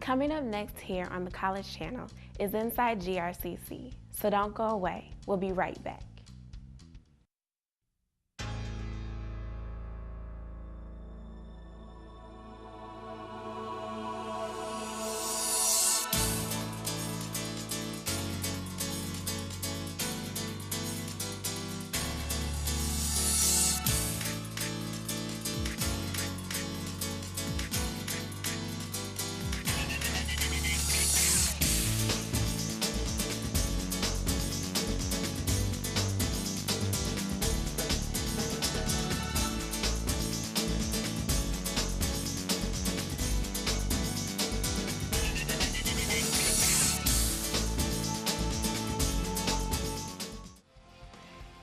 Coming up next here on the College Channel is Inside GRCC, so don't go away. We'll be right back.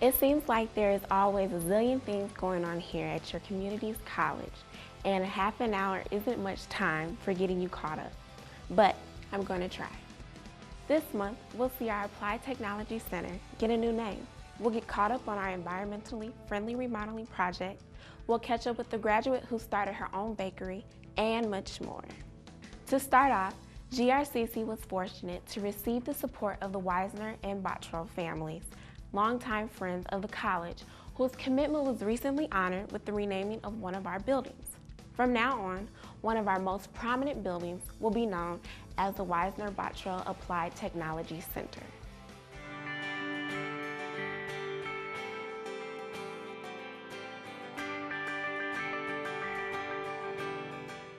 It seems like there is always a zillion things going on here at your community's college, and a half an hour isn't much time for getting you caught up. But I'm going to try. This month, we'll see our Applied Technology Center get a new name. We'll get caught up on our environmentally friendly remodeling project. We'll catch up with the graduate who started her own bakery, and much more. To start off, GRCC was fortunate to receive the support of the Wisner and Bottrell families, longtime friends of the college, whose commitment was recently honored with the renaming of one of our buildings. From now on, one of our most prominent buildings will be known as the Wisner-Bottrell Applied Technology Center.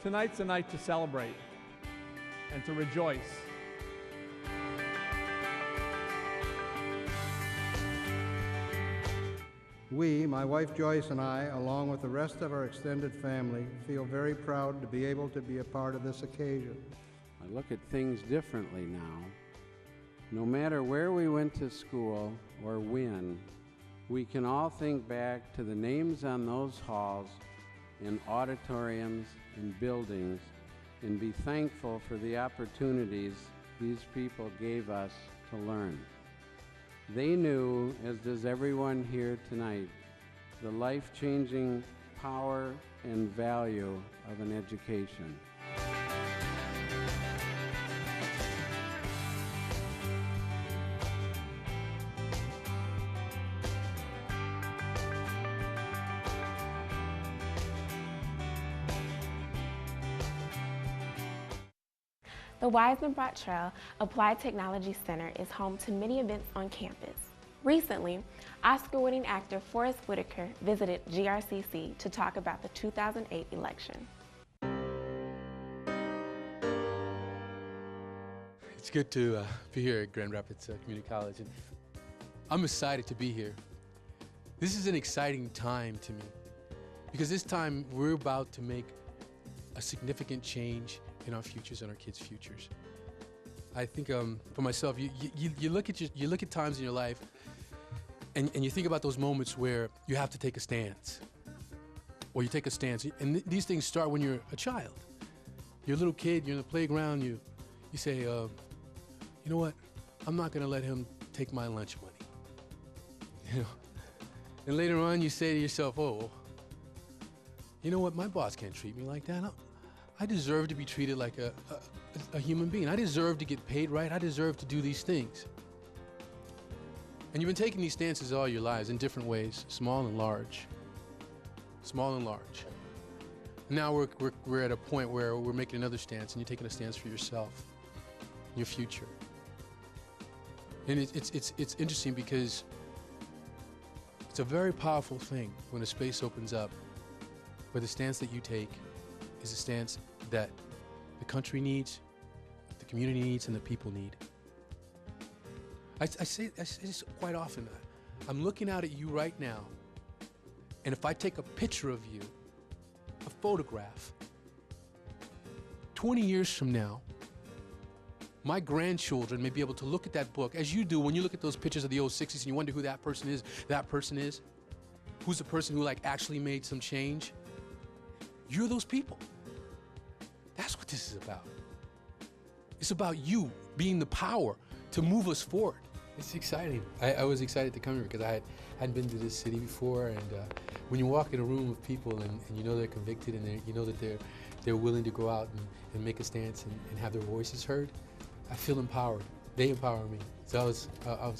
Tonight's a night to celebrate and to rejoice. We, my wife Joyce and I, along with the rest of our extended family, feel very proud to be able to be a part of this occasion. I look at things differently now. No matter where we went to school or when, we can all think back to the names on those halls, in auditoriums, in buildings, and be thankful for the opportunities these people gave us to learn. They knew, as does everyone here tonight, the life-changing power and value of an education. The Wisner-Bottrell Applied Technology Center is home to many events on campus. Recently, Oscar-winning actor Forrest Whitaker visited GRCC to talk about the 2008 election. It's good to be here at Grand Rapids Community College, and I'm excited to be here. This is an exciting time to me because this time we're about to make a significant change in our futures and our kids' futures. I think for myself, you look at times in your life, and you think about those moments where you have to take a stance, or you take a stance. And these things start when you're a child. You're a little kid. You're in the playground. You say, you know what? I'm not going to let him take my lunch money. You know. And later on, you say to yourself, oh, you know what? My boss can't treat me like that. I deserve to be treated like a human being. I deserve to get paid right. I deserve to do these things. And you've been taking these stances all your lives in different ways, small and large. Small and large. Now we're at a point where we're making another stance, and you're taking a stance for yourself, your future. And it's interesting because it's a very powerful thing when a space opens up where the stance that you take is a stance that the country needs, the community needs, and the people need. I say this quite often. I'm looking out at you right now, and if I take a picture of you, a photograph, 20 years from now, my grandchildren may be able to look at that book, as you do when you look at those pictures of the old 60s and you wonder who that person is, who's the person who actually made some change. You're those people. That's what this is about. It's about you being the power to move us forward. It's exciting. I was excited to come here because I hadn't been to this city before, and when you walk in a room of people and you know they're convicted and you know that they're willing to go out and make a stance and have their voices heard, I feel empowered. They empower me. So I was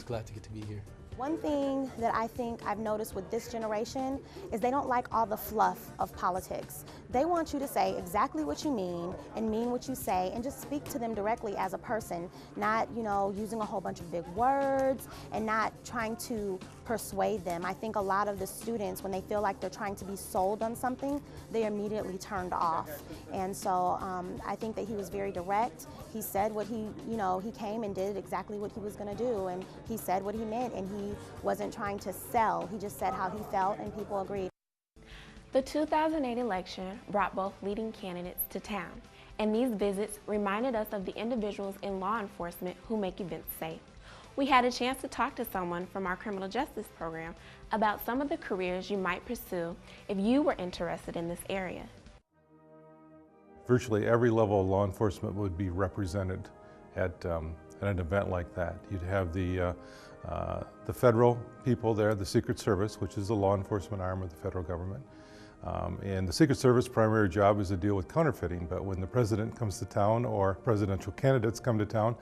glad to get to be here. One thing that I think I've noticed with this generation is they don't like all the fluff of politics. They want you to say exactly what you mean and mean what you say and just speak to them directly as a person, not, using a whole bunch of big words and not trying to persuade them. I think a lot of the students, when they feel like they're trying to be sold on something, they're immediately turned off. And so I think that he was very direct. He said what he came and did exactly what he was going to do, and he said what he meant, and he wasn't trying to sell. He just said how he felt, and people agreed. The 2008 election brought both leading candidates to town, and these visits reminded us of the individuals in law enforcement who make events safe. We had a chance to talk to someone from our criminal justice program about some of the careers you might pursue if you were interested in this area. Virtually every level of law enforcement would be represented at an event like that. You'd have the federal people there, the Secret Service, which is the law enforcement arm of the federal government. And the Secret Service primary job is to deal with counterfeiting, but when the president comes to town or presidential candidates come to town,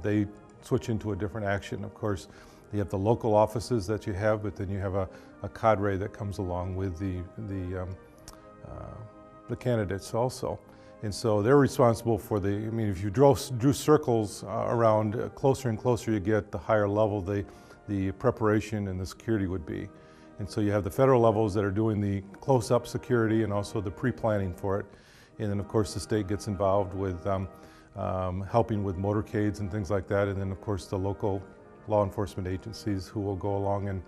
they switch into a different action. Of course, you have the local offices that you have, but then you have a cadre that comes along with the candidates also. And so they're responsible for if you drew circles around, closer and closer you get, the higher level the preparation and the security would be. And so you have the federal levels that are doing the close-up security and also the pre-planning for it. And then of course the state gets involved with helping with motorcades and things like that. And then of course the local law enforcement agencies who will go along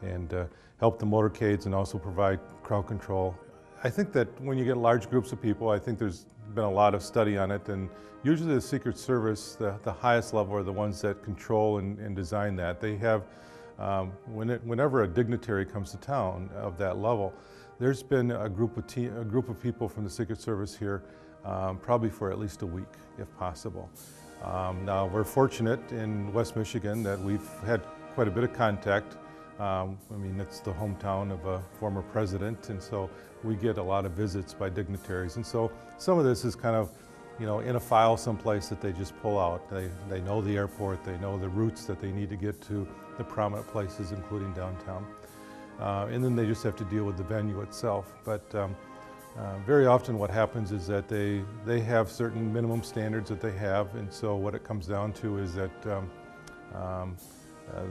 and help the motorcades and also provide crowd control. I think that when you get large groups of people, I think there's been a lot of study on it, and usually the Secret Service, the highest level, are the ones that control and design that. They have, whenever a dignitary comes to town of that level, there's been a group of people from the Secret Service here probably for at least a week, if possible. Now, we're fortunate in West Michigan that we've had quite a bit of contact. It's the hometown of a former president, and so we get a lot of visits by dignitaries. And so some of this is kind of, in a file someplace that they just pull out. They know the airport, they know the routes that they need to get to the prominent places, including downtown. And then they just have to deal with the venue itself. But very often what happens is that they have certain minimum standards that they have, and so what it comes down to is that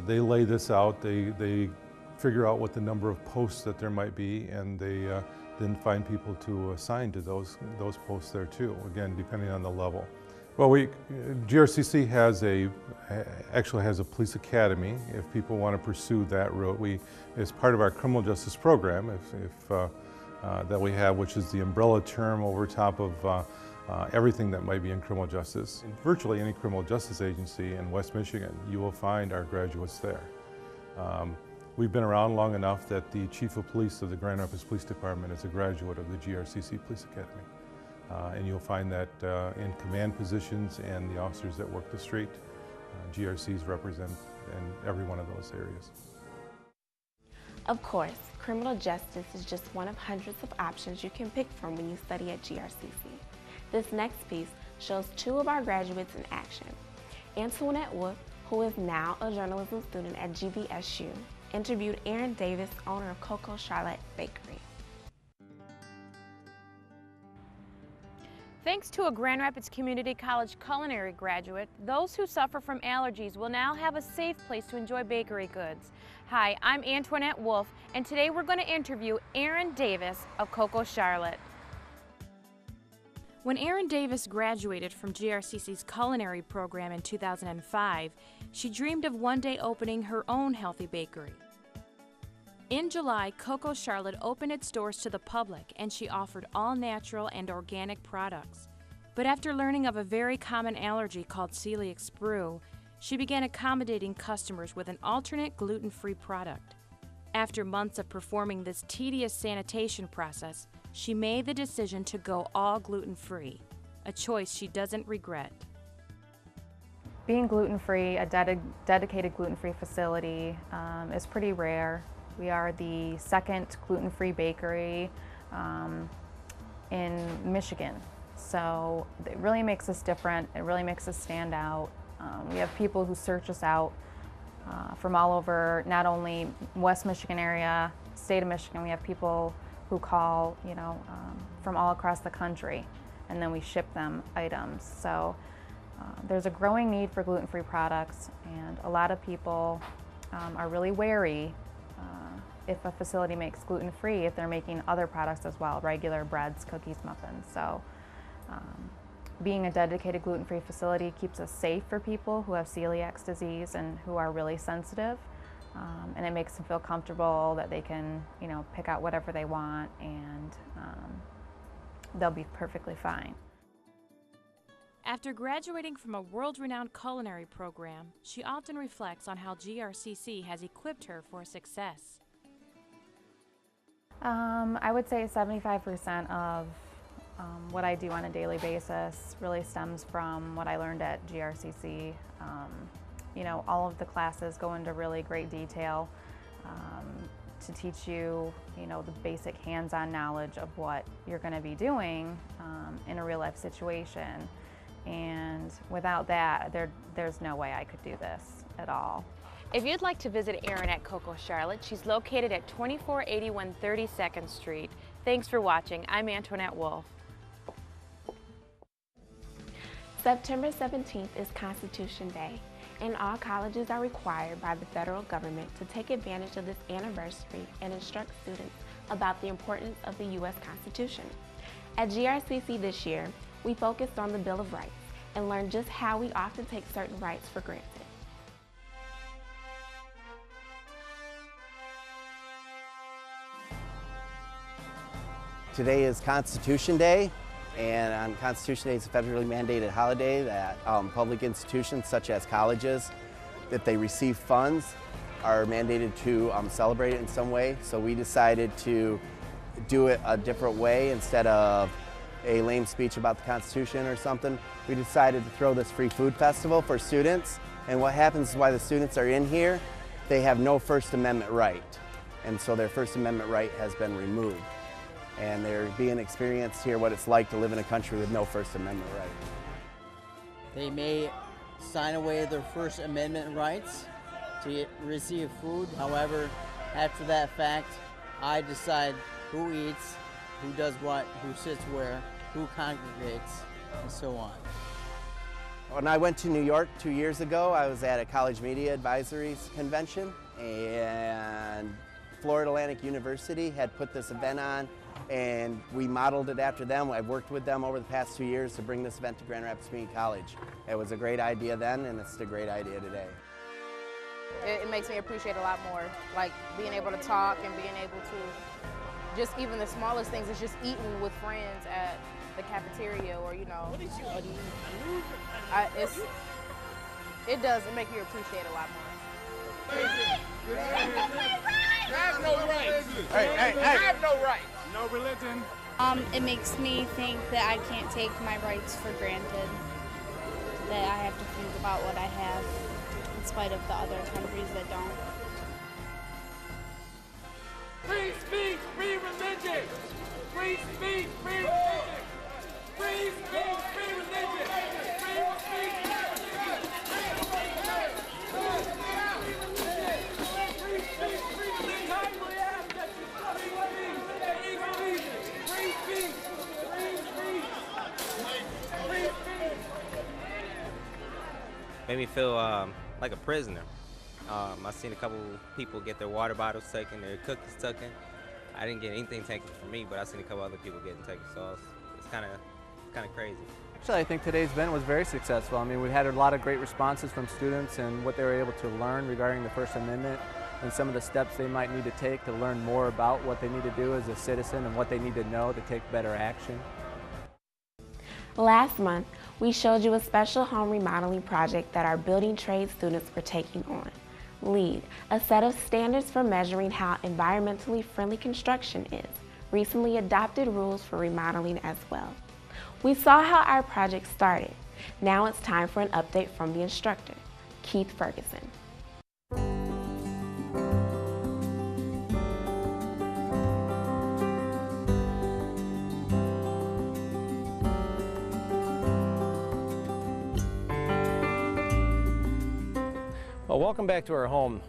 they lay this out, they figure out what the number of posts that there might be, and they then find people to assign to those posts there too, again, depending on the level. Well, GRCC actually has a police academy if people want to pursue that route. As part of our criminal justice program, that we have, which is the umbrella term over top of everything that might be in criminal justice. In virtually any criminal justice agency in West Michigan, you will find our graduates there. We've been around long enough that the Chief of Police of the Grand Rapids Police Department is a graduate of the GRCC Police Academy. And you'll find that in command positions and the officers that work the street, GRCs represent in every one of those areas. Of course, criminal justice is just one of hundreds of options you can pick from when you study at GRCC. This next piece shows two of our graduates in action. Antoinette Wolf, who is now a journalism student at GVSU, interviewed Aaron Davis, owner of Coco Charlotte Bakery. Thanks to a Grand Rapids Community College culinary graduate, those who suffer from allergies will now have a safe place to enjoy bakery goods. Hi, I'm Antoinette Wolf, and today we're going to interview Aaron Davis of Coco Charlotte. When Aaron Davis graduated from GRCC's culinary program in 2005, she dreamed of one day opening her own healthy bakery. In July, Coco Charlotte opened its doors to the public, and she offered all-natural and organic products. But after learning of a very common allergy called celiac sprue, she began accommodating customers with an alternate gluten-free product. After months of performing this tedious sanitation process, she made the decision to go all gluten-free, a choice she doesn't regret. Being gluten-free, a dedicated gluten-free facility is pretty rare. We are the second gluten-free bakery in Michigan. So it really makes us different. It really makes us stand out. We have people who search us out from all over, not only West Michigan area, state of Michigan. We have people who call, from all across the country, and then we ship them items. So there's a growing need for gluten-free products, and a lot of people are really wary if a facility makes gluten-free, if they're making other products as well, regular breads, cookies, muffins. So being a dedicated gluten-free facility keeps us safe for people who have celiac disease and who are really sensitive. And it makes them feel comfortable that they can, pick out whatever they want, and they'll be perfectly fine. After graduating from a world-renowned culinary program, she often reflects on how GRCC has equipped her for success. I would say 75% of what I do on a daily basis really stems from what I learned at GRCC. All of the classes go into really great detail to teach you, the basic hands-on knowledge of what you're going to be doing in a real-life situation. And without that, there's no way I could do this at all. If you'd like to visit Erin at Coco Charlotte, she's located at 2481 32nd Street. Thanks for watching. I'm Antoinette Wolf. September 17th is Constitution Day, and all colleges are required by the federal government to take advantage of this anniversary and instruct students about the importance of the U.S. Constitution. At GRCC this year, we focused on the Bill of Rights and learned just how we often take certain rights for granted. Today is Constitution Day, and on Constitution Day it's a federally mandated holiday that public institutions such as colleges, if they receive funds, are mandated to celebrate it in some way. So we decided to do it a different way. Instead of a lame speech about the Constitution or something, we decided to throw this free food festival for students. And what happens is, while the students are in here, they have no First Amendment right. And so their First Amendment right has been removed. And they're being experienced here what it's like to live in a country with no First Amendment right. They may sign away their First Amendment rights to receive food. However, after that fact, I decide who eats, who does what, who sits where, who congregates, and so on. When I went to New York 2 years ago, I was at a college media advisories convention, and Florida Atlantic University had put this event on, and we modeled it after them. I've worked with them over the past 2 years to bring this event to Grand Rapids Community College. It was a great idea then, and it's a great idea today. It makes me appreciate a lot more, like being able to talk and being able to, just even the smallest things, is just eating with friends at the cafeteria, or What is you eating food? It does. It makes you appreciate a lot more. Have no rights. Hey. Have no rights. No religion. It makes me think that I can't take my rights for granted, that I have to think about what I have in spite of the other countries that don't. Free speech, free religion. Free speech, free religion. Free speech, free religion. Free speech, free religion. Free speech, free religion. Kindly ask that you study free speech, free speech, free speech. Made me feel like a prisoner. I seen a couple people get their water bottles taken, their cookies taken. I didn't get anything taken from me, but I seen a couple other people getting taken, so it's kind of crazy. Actually, I think today's event was very successful. I mean, we had a lot of great responses from students and what they were able to learn regarding the First Amendment and some of the steps they might need to take to learn more about what they need to do as a citizen and what they need to know to take better action. Last month, we showed you a special home remodeling project that our building trade students were taking on. LEED, a set of standards for measuring how environmentally friendly construction is, recently adopted rules for remodeling as well. We saw how our project started. Now it's time for an update from the instructor, Keith Ferguson. Well, welcome back to our home.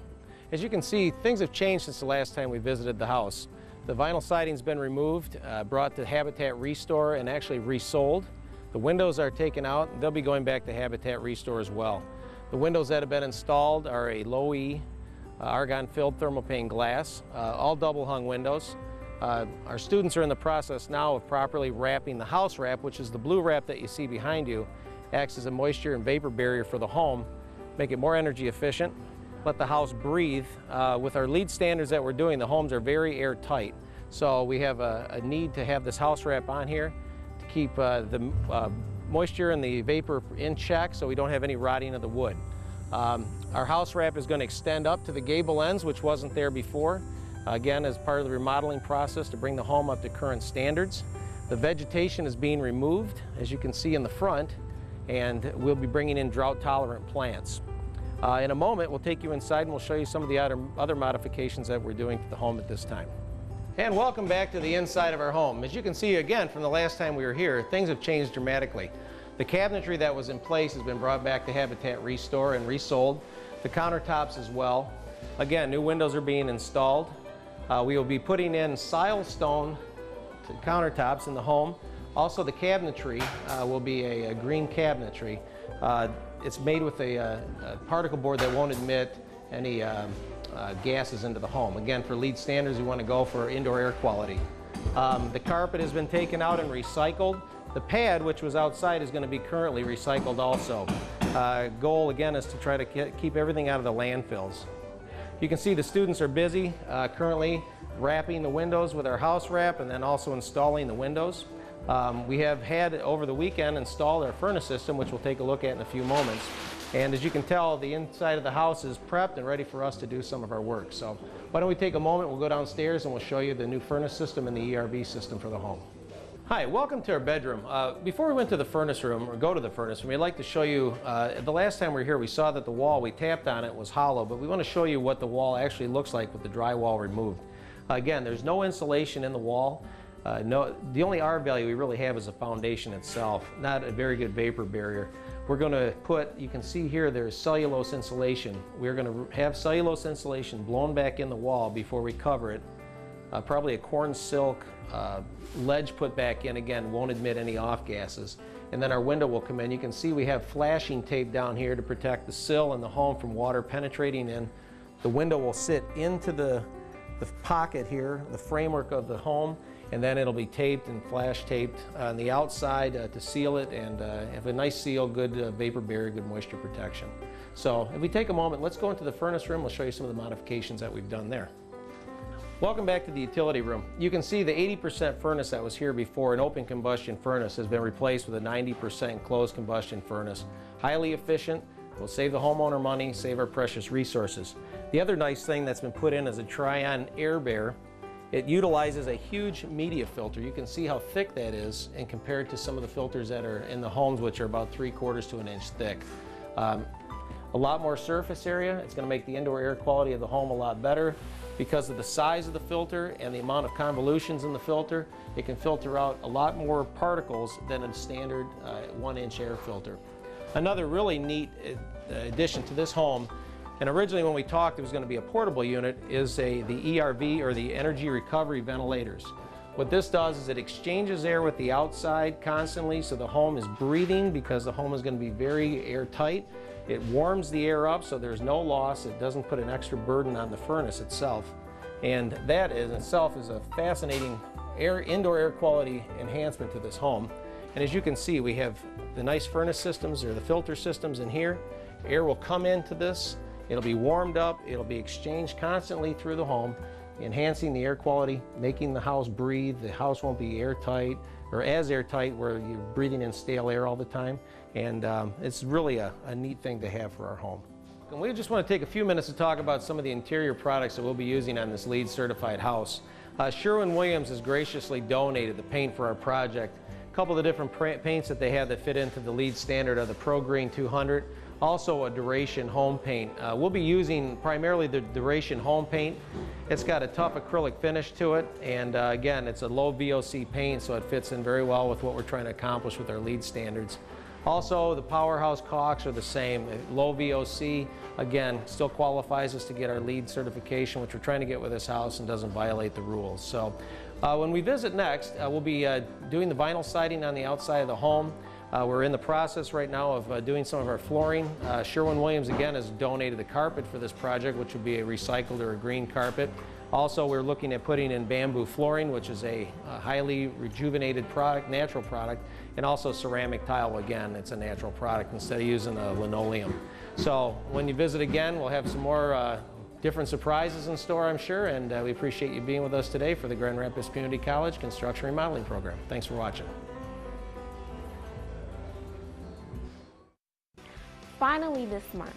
As you can see, things have changed since the last time we visited the house. The vinyl siding's been removed, brought to Habitat Restore, and actually resold. The windows are taken out, and they'll be going back to Habitat Restore as well. The windows that have been installed are a low-E argon-filled thermopane glass, all double-hung windows. Our students are in the process now of properly wrapping the house wrap, which is the blue wrap that you see behind you. Acts as a moisture and vapor barrier for the home, make it more energy efficient, let the house breathe. With our LEED standards that we're doing, the homes are very airtight. So we have a need to have this house wrap on here to keep the moisture and the vapor in check so we don't have any rotting of the wood. Our house wrap is going to extend up to the gable ends, which wasn't there before. Again, as part of the remodeling process to bring the home up to current standards. The vegetation is being removed, as you can see in the front, and we'll be bringing in drought-tolerant plants. In a moment, we'll take you inside and we'll show you some of the other modifications that we're doing to the home at this time. And welcome back to the inside of our home. As you can see again from the last time we were here, things have changed dramatically. The cabinetry that was in place has been brought back to Habitat Restore and resold. The countertops as well. Again, new windows are being installed. We will be putting in silestone countertops in the home. Also, the cabinetry will be a green cabinetry. It's made with a particle board that won't admit any gases into the home. Again, for LEED standards, we want to go for indoor air quality. The carpet has been taken out and recycled. The pad, which was outside, is going to be currently recycled also. Goal, again, is to try to keep everything out of the landfills. You can see the students are busy currently wrapping the windows with our house wrap and then also installing the windows. We have had over the weekend installed our furnace system, which we'll take a look at in a few moments. And as you can tell, the inside of the house is prepped and ready for us to do some of our work. So why don't we take a moment, we'll go downstairs and we'll show you the new furnace system and the ERV system for the home. Hi, welcome to our bedroom. Before we went to the furnace room, or go to the furnace room, we'd like to show you, the last time we were here, we saw that the wall, we tapped on it, was hollow, but we want to show you what the wall actually looks like with the drywall removed. Again, there's no insulation in the wall. The only R value we really have is the foundation itself, not a very good vapor barrier. We're going to put, you can see here, there's cellulose insulation. We're going to have cellulose insulation blown back in the wall before we cover it. Probably a corn silk ledge put back in, again, won't admit any off gases. And then our window will come in. You can see we have flashing tape down here to protect the sill and the home from water penetrating in. The window will sit into the pocket here, the framework of the home, and then it'll be taped and flash taped on the outside to seal it and have a nice seal, good vapor barrier, good moisture protection. So if we take a moment, let's go into the furnace room. We'll show you some of the modifications that we've done there. Welcome back to the utility room. You can see the 80% furnace that was here before, an open combustion furnace, has been replaced with a 90% closed combustion furnace. Highly efficient, will save the homeowner money, save our precious resources. The other nice thing that's been put in is a Tryon air bear. It utilizes a huge media filter. You can see how thick that is and compared to some of the filters that are in the homes, which are about 3/4 to an inch thick. A lot more surface area. It's going to make the indoor air quality of the home a lot better. Because of the size of the filter and the amount of convolutions in the filter, it can filter out a lot more particles than a standard 1-inch air filter. Another really neat addition to this home, and originally when we talked it was going to be a portable unit, is the ERV, or the energy recovery ventilators. What this does is it exchanges air with the outside constantly, so the home is breathing because the home is going to be very airtight. It warms the air up so there's no loss. It doesn't put an extra burden on the furnace itself. And that in itself is a fascinating indoor air quality enhancement to this home. And as you can see, we have the nice furnace systems, or the filter systems in here. Air will come into this. It'll be warmed up. It'll be exchanged constantly through the home, enhancing the air quality, making the house breathe. The house won't be airtight, or as airtight where you're breathing in stale air all the time. And it's really a neat thing to have for our home. And we just want to take a few minutes to talk about some of the interior products that we'll be using on this LEED certified house. Sherwin-Williams has graciously donated the paint for our project. A couple of the different paints that they have that fit into the LEED standard are the Pro Green 200, also a Duration Home Paint. We'll be using primarily the Duration Home Paint. It's got a tough acrylic finish to it, and again, it's a low VOC paint, so it fits in very well with what we're trying to accomplish with our LEED standards. Also, the powerhouse caulks are the same. Low VOC, again, still qualifies us to get our LEED certification, which we're trying to get with this house and doesn't violate the rules. So when we visit next, we'll be doing the vinyl siding on the outside of the home. We're in the process right now of doing some of our flooring. Sherwin-Williams, again, has donated the carpet for this project, which will be a recycled or a green carpet. Also, we're looking at putting in bamboo flooring, which is a highly rejuvenated product, natural product, and also ceramic tile. Again, it's a natural product instead of using a linoleum. So when you visit again, we'll have some more different surprises in store, I'm sure, and we appreciate you being with us today for the Grand Rapids Community College Construction Remodeling Program. Thanks for watching. Finally this month,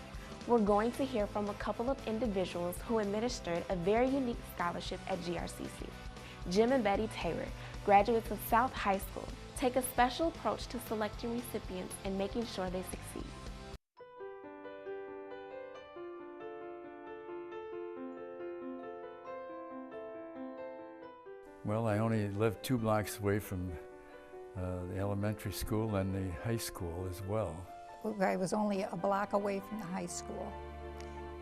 we're going to hear from a couple of individuals who administered a very unique scholarship at GRCC. Jim and Betty Taylor, graduates of South High School, take a special approach to selecting recipients and making sure they succeed. Well, I only live 2 blocks away from the elementary school and the high school as well. I was only a block away from the high school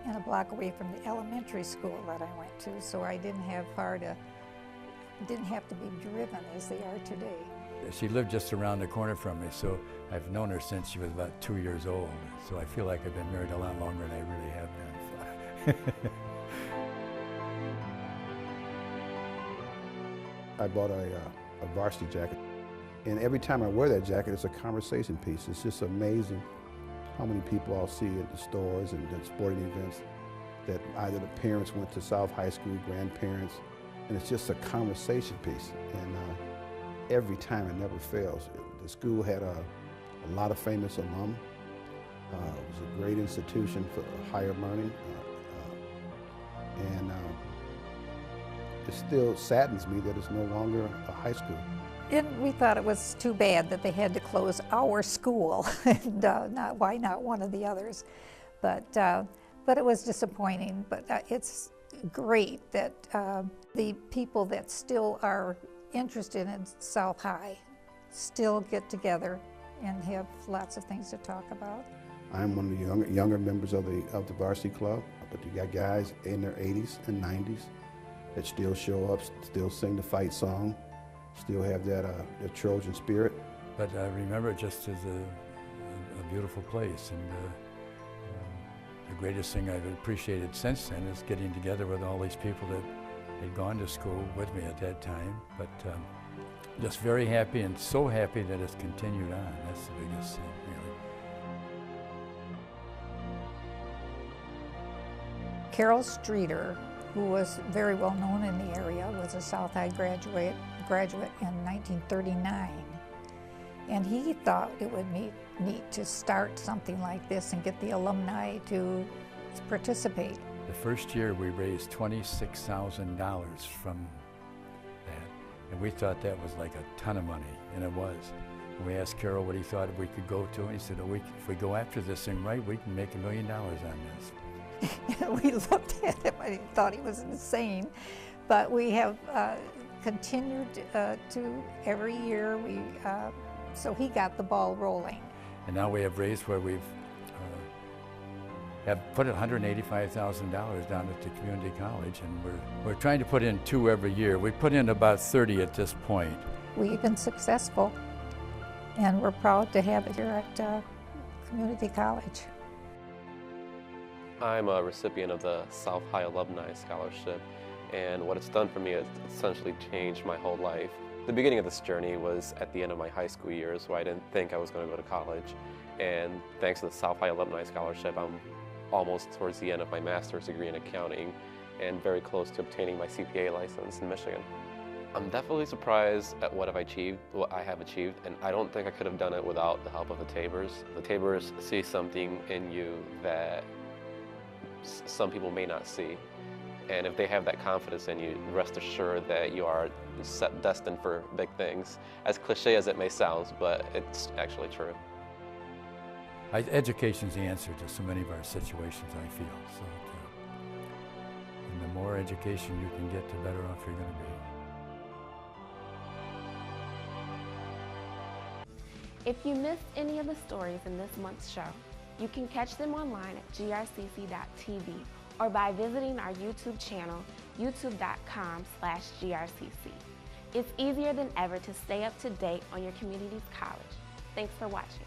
and a block away from the elementary school that I went to, so I didn't have to be driven as they are today. She lived just around the corner from me, so I've known her since she was about 2 years old. So I feel like I've been married a lot longer than I really have been. I bought a varsity jacket, and every time I wear that jacket, it's a conversation piece. It's just amazing how many people I'll see at the stores and at sporting events that either the parents went to South High School, grandparents, and it's just a conversation piece. And every time, it never fails. The school had a lot of famous alum. It was a great institution for higher learning. And it still saddens me that it's no longer a high school. And we thought it was too bad that they had to close our school, and why not one of the others? But it was disappointing. But it's great that the people that still are interested in South High still get together and have lots of things to talk about. I'm one of the younger members of the varsity club, but you got guys in their 80s and 90s that still show up, still sing the fight song, still have that Trojan spirit. But I remember it just as a beautiful place, and the greatest thing I've appreciated since then is getting together with all these people that had gone to school with me at that time. But just very happy, and so happy that it's continued on. That's the biggest thing, really. Carol Streeter, who was very well known in the area, was a South High graduate in 1939. And he thought it would be neat to start something like this and get the alumni to participate. The first year we raised $26,000 from that, and we thought that was like a ton of money, and it was. And we asked Carol what he thought we could go to, and he said, oh, if we go after this thing right, we can make $1 million on this. We looked at him and thought he was insane, but we have continued to every year. So he got the ball rolling. And now we have raised where we've have put $185,000 down at the community college, and we're trying to put in 2 every year. We put in about 30 at this point. We've been successful, and we're proud to have it here at community college. I'm a recipient of the South High Alumni Scholarship, and what it's done for me is essentially changed my whole life. The beginning of this journey was at the end of my high school years, where I didn't think I was going to go to college, and thanks to the South High Alumni Scholarship, I'm almost towards the end of my master's degree in accounting and very close to obtaining my CPA license in Michigan. I'm definitely surprised at what I have achieved, and I don't think I could have done it without the help of the Tabors. The Tabors see something in you that some people may not see. And if they have that confidence in you, rest assured that you are destined for big things. As cliche as it may sound, but it's actually true. Education's the answer to so many of our situations, I feel. So, and the more education you can get, the better off you're going to be. If you missed any of the stories in this month's show, you can catch them online at grcc.tv or by visiting our YouTube channel, youtube.com/grcc. It's easier than ever to stay up to date on your community's college. Thanks for watching.